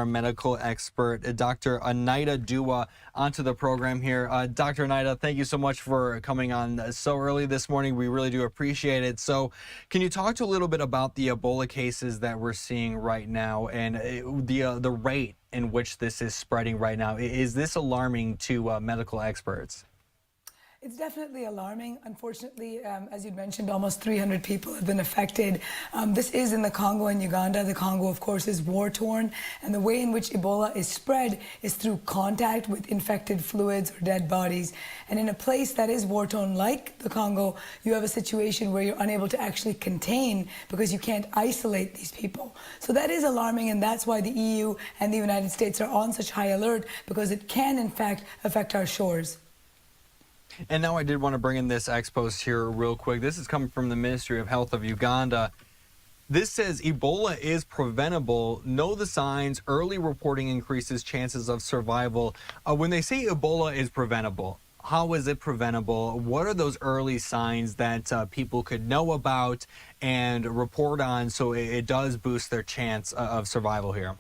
Our medical expert, Dr. Anahita Dua, onto the program here. Dr. Anahita, thank you so much for coming on so early this morning. We really do appreciate it. So can you talk to a little bit about the Ebola cases that we're seeing right now and the rate in which this is spreading right now? Is this alarming to medical experts? It's definitely alarming. Unfortunately, as you'd mentioned, almost 300 people have been affected. This is in the Congo and Uganda. The Congo, of course, is war-torn, and the way in which Ebola is spread is through contact with infected fluids or dead bodies. And in a place that is war-torn like the Congo, you have a situation where you're unable to actually contain because you can't isolate these people. So that is alarming, and that's why the EU and the United States are on such high alert, because it can, in fact, affect our shores. And now I did want to bring in this ex-post here real quick. This is coming from the Ministry of Health of Uganda. This says Ebola is preventable. Know the signs. Early reporting increases chances of survival. When they say Ebola is preventable, how is it preventable? What are those early signs that people could know about and report on so it does boost their chance of survival here?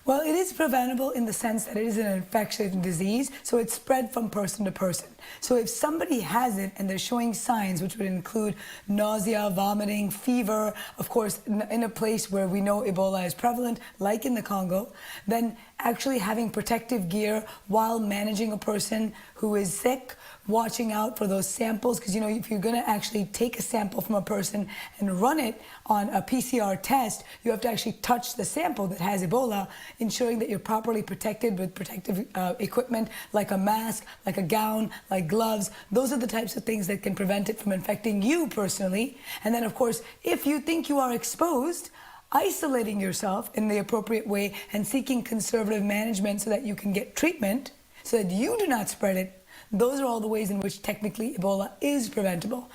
Well, it is preventable in the sense that it is an infectious disease, so it's spread from person to person. So if somebody has it and they're showing signs, which would include nausea, vomiting, fever, of course, in a place where we know Ebola is prevalent, like in the Congo, then actually having protective gear while managing a person who is sick, watching out for those samples, because, you know, if you're going to actually take a sample from a person and run it on a PCR test, you have to actually touch the sample that has Ebola, ensuring that you're properly protected with protective equipment like a mask, like a gown, like gloves. Those are the types of things that can prevent it from infecting you personally. And then, of course, if you think you are exposed, isolating yourself in the appropriate way and seeking conservative management so that you can get treatment so that you do not spread it. Those are all the ways in which technically Ebola is preventable.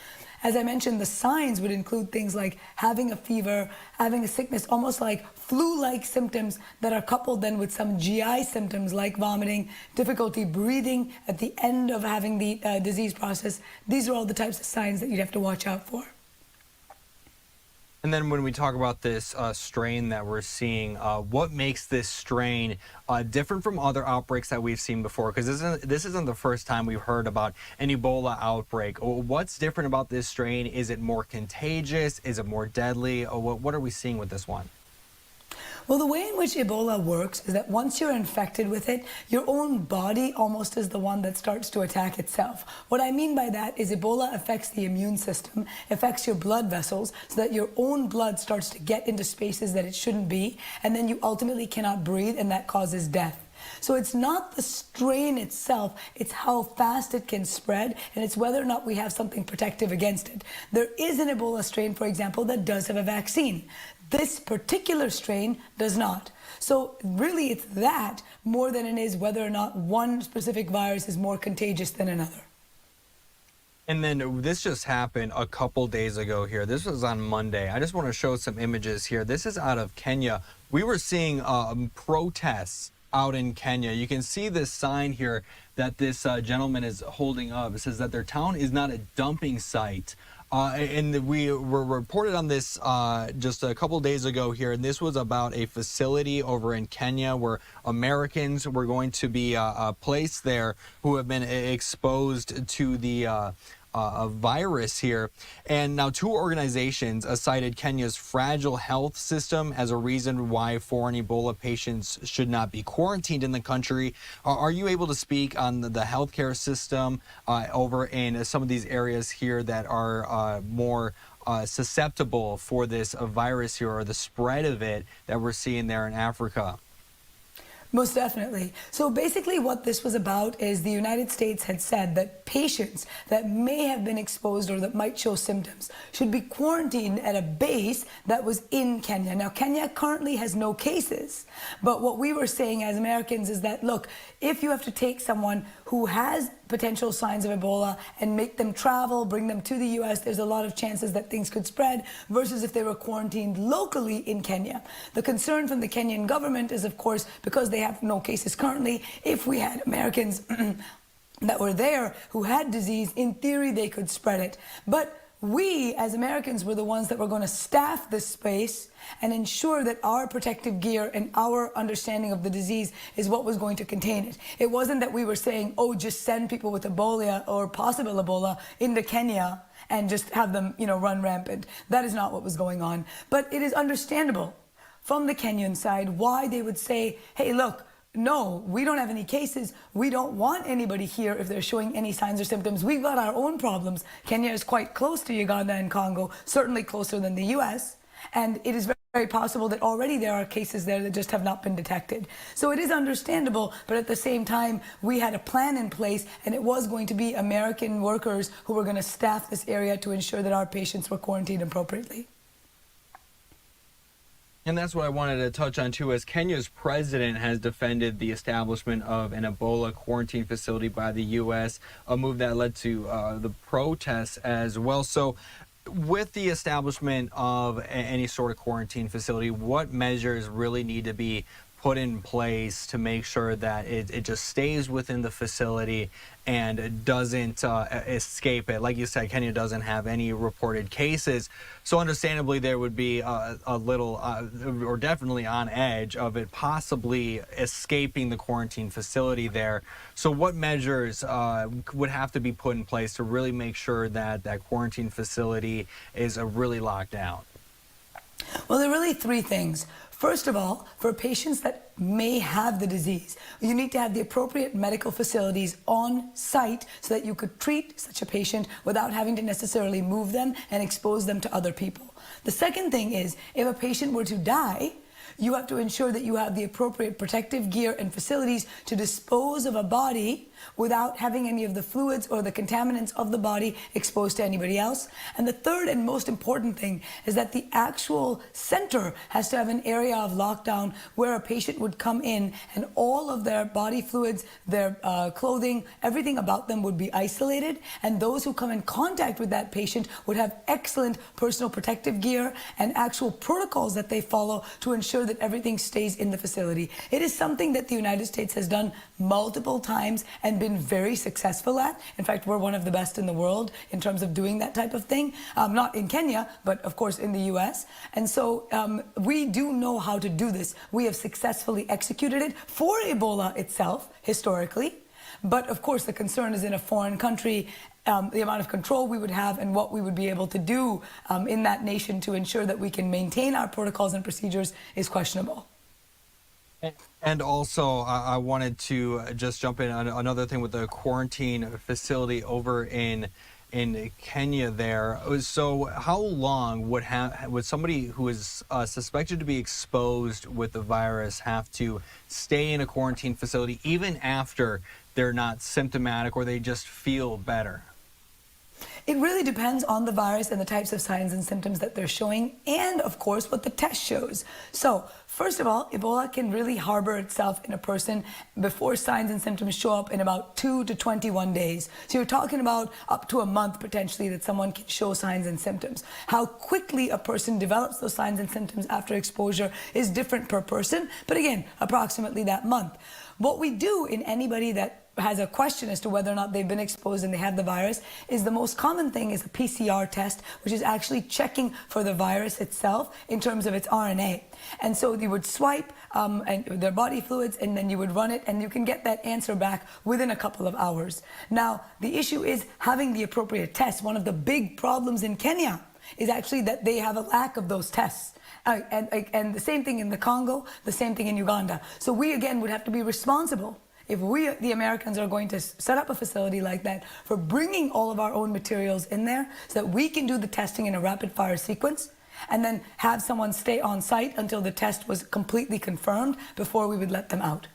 As I mentioned, the signs would include things like having a fever, having a sickness, almost like flu-like symptoms that are coupled then with some GI symptoms like vomiting, difficulty breathing at the end of having the disease process. These are all the types of signs that you'd have to watch out for. And then when we talk about this strain that we're seeing, what makes this strain different from other outbreaks that we've seen before? Because this isn't the first time we've heard about an Ebola outbreak. What's different about this strain? Is it more contagious? Is it more deadly? What are we seeing with this one? Well, the way in which Ebola works is that once you're infected with it, your own body almost is the one that starts to attack itself. What I mean by that is Ebola affects the immune system, affects your blood vessels, so that your own blood starts to get into spaces that it shouldn't be, and then you ultimately cannot breathe, and that causes death. So it's not the strain itself, it's how fast it can spread, and it's whether or not we have something protective against it. There is an Ebola strain, for example, that does have a vaccine. This particular strain does not. So really it's that more than it is whether or not one specific virus is more contagious than another. And then this just happened a couple days ago here. This was on Monday. I just want to show some images here. This is out of Kenya. We were seeing protests out in Kenya. You can see this sign here that this gentleman is holding up. It says that their town is not a dumping site. And we were reported on this just a couple days ago here, and this was about a facility over in Kenya where Americans were going to be placed there who have been exposed to the virus here. And now two organizations cited Kenya's fragile health system as a reason why foreign Ebola patients should not be quarantined in the country. Are you able to speak on the healthcare system over in some of these areas here that are more susceptible for this virus here, or the spread of it that we're seeing there in Africa? Most definitely. So basically what this was about is the United States had said that patients that may have been exposed or that might show symptoms should be quarantined at a base that was in Kenya. Now, Kenya currently has no cases, but what we were saying as Americans is that, look, if you have to take someone who has potential signs of Ebola and make them travel, bring them to the U.S., there's a lot of chances that things could spread versus if they were quarantined locally in Kenya. The concern from the Kenyan government is, of course, because they have no cases currently, if we had Americans that were there who had disease, in theory they could spread it. But we as Americans were the ones that were going to staff this space and ensure that our protective gear and our understanding of the disease is what was going to contain it. It wasn't that we were saying, oh, just send people with Ebola or possible Ebola into Kenya and just have them, run rampant. That is not what was going on. But it is understandable from the Kenyan side why they would say, hey, look, no, we don't have any cases. We don't want anybody here if they're showing any signs or symptoms. We've got our own problems. Kenya is quite close to Uganda and Congo, certainly closer than the US. And it is very possible that already there are cases there that just have not been detected. So it is understandable, but at the same time, we had a plan in place, and it was going to be American workers who were going to staff this area to ensure that our patients were quarantined appropriately. And that's what I wanted to touch on too, as Kenya's president has defended the establishment of an Ebola quarantine facility by the U.S., a move that led to the protests as well. So with the establishment of any sort of quarantine facility, what measures really need to be put in place to make sure that it just stays within the facility and doesn't escape it? Like you said, Kenya doesn't have any reported cases, so understandably there would be a little or definitely on edge of it possibly escaping the quarantine facility there. So what measures would have to be put in place to really make sure that that quarantine facility is really locked down? Well, there are really three things. First of all, for patients that may have the disease, you need to have the appropriate medical facilities on site so that you could treat such a patient without having to necessarily move them and expose them to other people. The second thing is, if a patient were to die, you have to ensure that you have the appropriate protective gear and facilities to dispose of a body without having any of the fluids or the contaminants of the body exposed to anybody else. And the third and most important thing is that the actual center has to have an area of lockdown where a patient would come in and all of their body fluids, their clothing, everything about them would be isolated, and those who come in contact with that patient would have excellent personal protective gear and actual protocols that they follow to ensure that everything stays in the facility. It is something that the United States has done multiple times and been very successful at. In fact, we're one of the best in the world in terms of doing that type of thing. Not in Kenya, but of course in the US. And so we do know how to do this. We have successfully executed it for Ebola itself, historically. But of course, the concern is in a foreign country, the amount of control we would have and what we would be able to do in that nation to ensure that we can maintain our protocols and procedures is questionable. And also, I wanted to just jump in on another thing with the quarantine facility over in Kenya there. So how long would somebody who is suspected to be exposed with the virus have to stay in a quarantine facility even after they're not symptomatic or they just feel better? It really depends on the virus and the types of signs and symptoms that they're showing, and of course what the test shows. So first of all, Ebola can really harbor itself in a person before signs and symptoms show up in about 2 to 21 days. So you're talking about up to a month potentially that someone can show signs and symptoms. How quickly a person develops those signs and symptoms after exposure is different per person, but again, approximately that month. What we do in anybody that has a question as to whether or not they've been exposed and they have the virus is the most common thing is a PCR test, which is actually checking for the virus itself in terms of its RNA. And so you would swipe and their body fluids, and then you would run it, and you can get that answer back within a couple of hours. Now, the issue is having the appropriate tests. One of the big problems in Kenya is actually that they have a lack of those tests. And the same thing in the Congo, the same thing in Uganda. So we, again, would have to be responsible if we, the Americans, are going to set up a facility like that for bringing all of our own materials in there so that we can do the testing in a rapid-fire sequence and then have someone stay on site until the test was completely confirmed before we would let them out.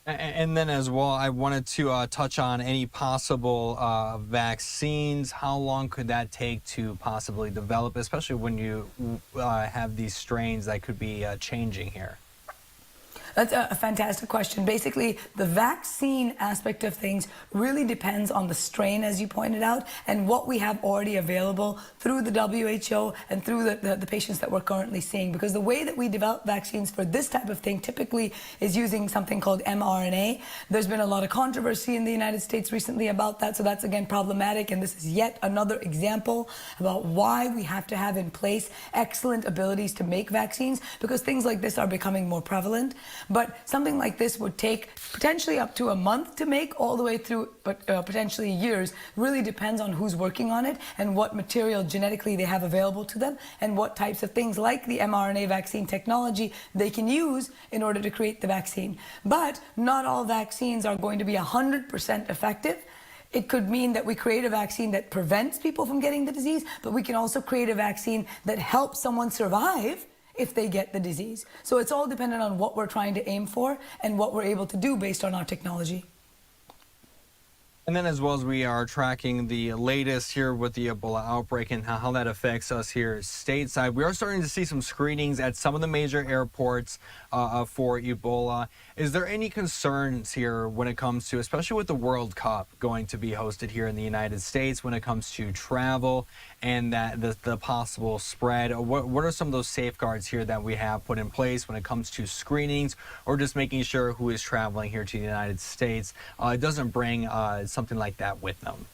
And then as well, I wanted to touch on any possible vaccines. How long could that take to possibly develop, especially when you have these strains that could be changing here? That's a fantastic question. Basically, the vaccine aspect of things really depends on the strain, as you pointed out, and what we have already available through the WHO and through the patients that we're currently seeing. Because the way that we develop vaccines for this type of thing typically is using something called mRNA. There's been a lot of controversy in the United States recently about that, so that's again problematic, and this is yet another example about why we have to have in place excellent abilities to make vaccines, because things like this are becoming more prevalent. But something like this would take potentially up to a month to make, all the way through potentially years. Really depends on who's working on it and what material genetically they have available to them and what types of things like the mRNA vaccine technology they can use in order to create the vaccine. But not all vaccines are going to be 100% effective. It could mean that we create a vaccine that prevents people from getting the disease, but we can also create a vaccine that helps someone survive if they get the disease. So it's all dependent on what we're trying to aim for and what we're able to do based on our technology. And then as well as we are tracking the latest here with the Ebola outbreak and how that affects us here stateside, we are starting to see some screenings at some of the major airports for Ebola. Is there any concerns here when it comes to, especially with the World Cup going to be hosted here in the United States, when it comes to travel and that the possible spread? What are some of those safeguards here that we have put in place when it comes to screenings or just making sure who is traveling here to the United States doesn't bring something like that with them?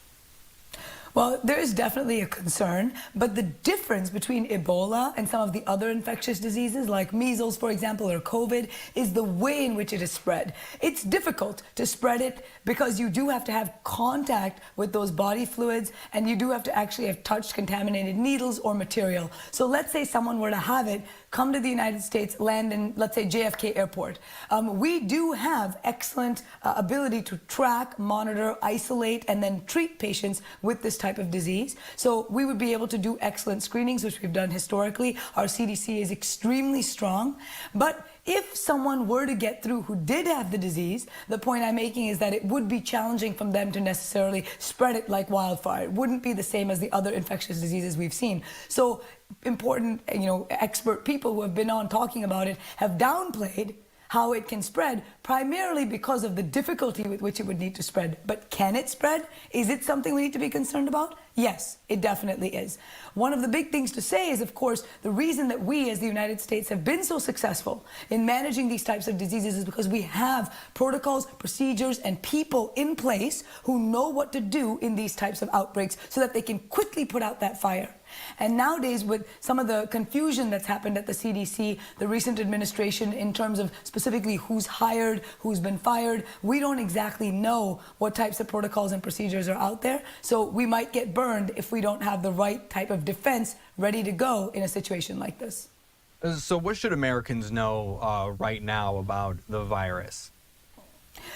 Well, there is definitely a concern, but the difference between Ebola and some of the other infectious diseases like measles, for example, or COVID, is the way in which it is spread. It's difficult to spread it because you do have to have contact with those body fluids, and you do have to actually have touched contaminated needles or material. So let's say someone were to have it, come to the United States, land in, let's say, JFK Airport. We do have excellent ability to track, monitor, isolate, and then treat patients with this type of disease. So we would be able to do excellent screenings, which we've done historically. Our CDC is extremely strong. But if someone were to get through who did have the disease, the point I'm making is that it would be challenging for them to necessarily spread it like wildfire. It wouldn't be the same as the other infectious diseases we've seen. So important, expert people who have been on talking about it have downplayed how it can spread, primarily because of the difficulty with which it would need to spread. But can it spread? Is it something we need to be concerned about? Yes, it definitely is. One of the big things to say is, of course, the reason that we as the United States have been so successful in managing these types of diseases is because we have protocols, procedures, and people in place who know what to do in these types of outbreaks so that they can quickly put out that fire. And nowadays, with some of the confusion that's happened at the CDC, the recent administration, in terms of specifically who's hired, who's been fired, we don't exactly know what types of protocols and procedures are out there. So we might get burned if we don't have the right type of defense ready to go in a situation like this. So what should Americans know right now about the virus?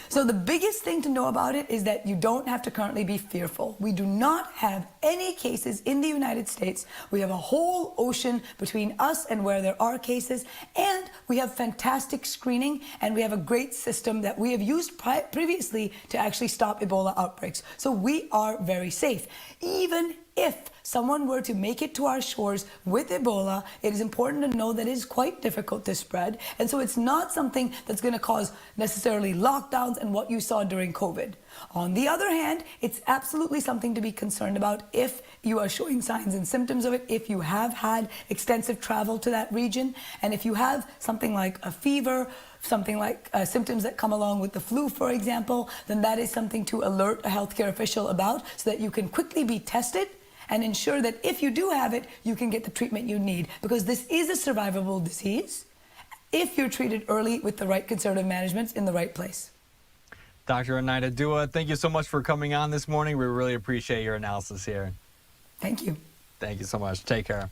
So the biggest thing to know about it is that you don't have to currently be fearful. We do not have any cases in the United States. We have a whole ocean between us and where there are cases, and we have fantastic screening, and we have a great system that we have used previously to actually stop Ebola outbreaks. So we are very safe. Even if someone were to make it to our shores with Ebola, it is important to know that it is quite difficult to spread. And so it's not something that's going to cause necessarily lockdowns and what you saw during COVID. On the other hand, it's absolutely something to be concerned about if you are showing signs and symptoms of it, if you have had extensive travel to that region, and if you have something like a fever, something like symptoms that come along with the flu, for example, then that is something to alert a healthcare official about so that you can quickly be tested and ensure that if you do have it, you can get the treatment you need, because this is a survivable disease if you're treated early with the right conservative management in the right place. Dr. Anahita Dua, thank you so much for coming on this morning. We really appreciate your analysis here. Thank you. Thank you so much. Take care.